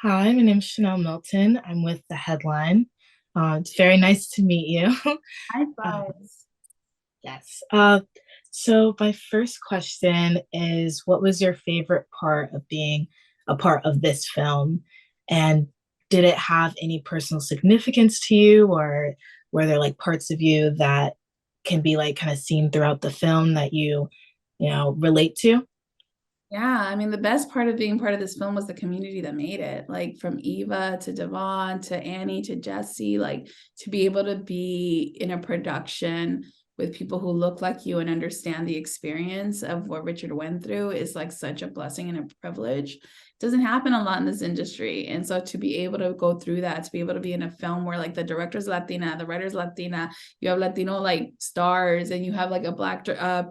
Hi, my name is Chanel Milton. I'm with the Headline. It's very nice to meet you. High Uh, fives. yes. So my first question is, what was your favorite part of being a part of this film? And did it have any personal significance to you, or were there like parts of you that can be like kind of seen throughout the film that you relate to? Yeah, I mean, the best part of being part of this film was the community that made it. Like from Eva to Devon to Annie to Jesse, like to be able to be in a production with people who look like you and understand the experience of what Richard went through is like such a blessing and a privilege. It doesn't happen a lot in this industry. And so to be able to go through that, to be able to be in a film where like the director's Latina, the writer's Latina, you have Latino like stars, and you have like a black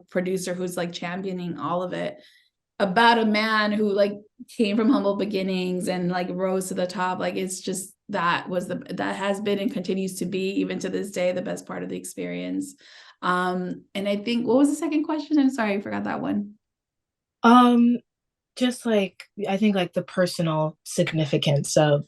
producer who's like championing all of it about a man who like came from humble beginnings and like rose to the top. Like it's just that has been and continues to be even to this day the best part of the experience. And I think, what was the second question? I'm sorry, I forgot that one. Um, just like I think like the personal significance of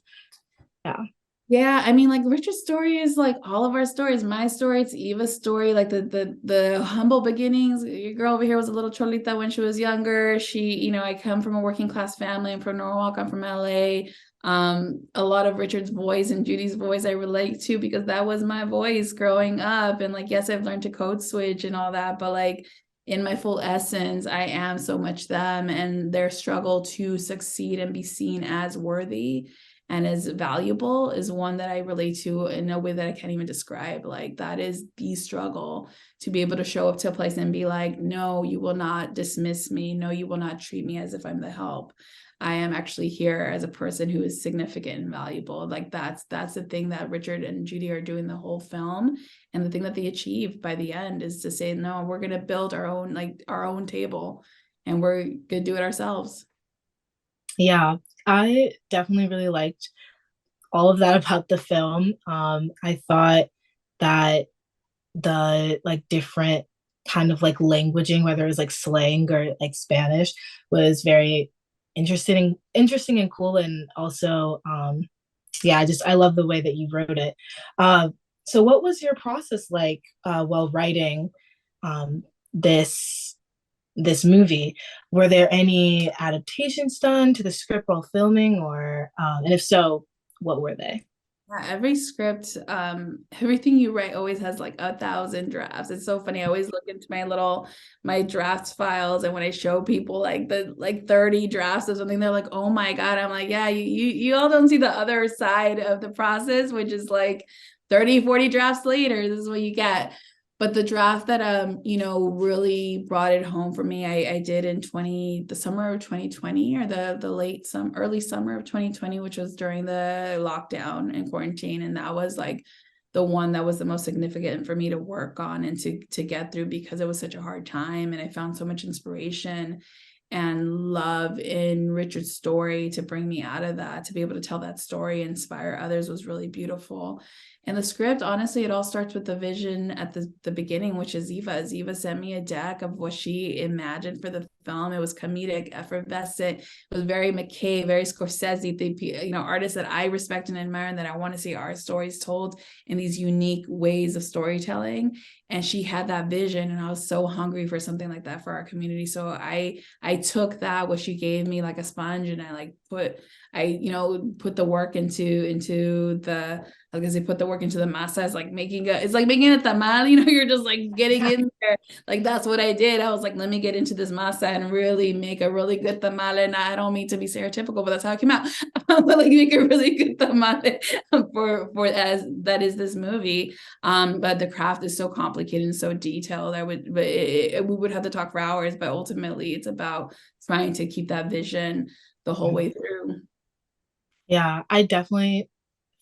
yeah. Yeah, I mean, like Richard's story is like all of our stories. My story, it's Eva's story, like the humble beginnings. Your girl over here was a little cholita when she was younger. I come from a working class family. I'm from Norwalk. I'm from LA. A lot of Richard's voice and Judy's voice I relate to because that was my voice growing up. And like, yes, I've learned to code switch and all that, but like in my full essence, I am so much them and their struggle to succeed and be seen as worthy and as valuable is one that I relate to in a way that I can't even describe. Like that is the struggle to be able to show up to a place and be like, no, you will not dismiss me. No, you will not treat me as if I'm the help. I am actually here as a person who is significant and valuable. Like that's the thing that Richard and Judy are doing the whole film. And the thing that they achieve by the end is to say, no, we're gonna build our own table and we're gonna do it ourselves. Yeah, I definitely really liked all of that about the film. I thought that the like different kind of like languaging, whether it was like slang or like Spanish, was very interesting and cool. And also, yeah, I love the way that you wrote it. Uh, so what was your process like while writing um, this this movie? Were there any adaptations done to the script while filming, or and if so, what were they? Yeah, every script, everything you write always has like 1,000 drafts. It's so funny. I always look into my drafts files, and when I show people like the like 30 drafts or something, they're like, "Oh my God." I'm like, "Yeah, you all don't see the other side of the process, which is like 30, 40 drafts later. This is what you get." But the draft that really brought it home for me, I did in the summer of 2020, or the early summer of 2020, which was during the lockdown and quarantine. And that was like the one that was the most significant for me to work on and to get through because it was such a hard time. And I found so much inspiration and love in Richard's story to bring me out of that, to be able to tell that story, inspire others, was really beautiful. And the script, honestly, it all starts with the vision at the beginning, which is Eva. Eva sent me a deck of what she imagined for the film. It was comedic, effervescent. It was very McKay, very Scorsese, artists that I respect and admire, and that I want to see our stories told in these unique ways of storytelling. And she had that vision, and I was so hungry for something like that for our community. So I took that what she gave me like a sponge, and put the work into the, like I say, put the work into the masa. It's like making a tamal, you're just like getting in there. Like that's what I did. I was like, let me get into this masa and really make a really good tamale. And I don't mean to be stereotypical, but that's how it came out. But like make a really good tamale for as that is this movie. But the craft is so complicated and so detailed. We would have to talk for hours, but ultimately it's about trying to keep that vision the whole way through. Yeah, I definitely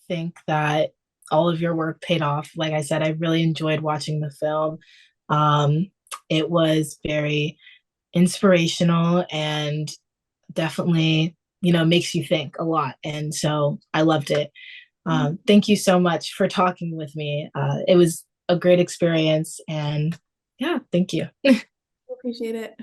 think that all of your work paid off. Like I said, I really enjoyed watching the film. Um, it was very inspirational and definitely, makes you think a lot. And so I loved it. Thank you so much for talking with me. It was a great experience. And yeah, thank you. Appreciate it.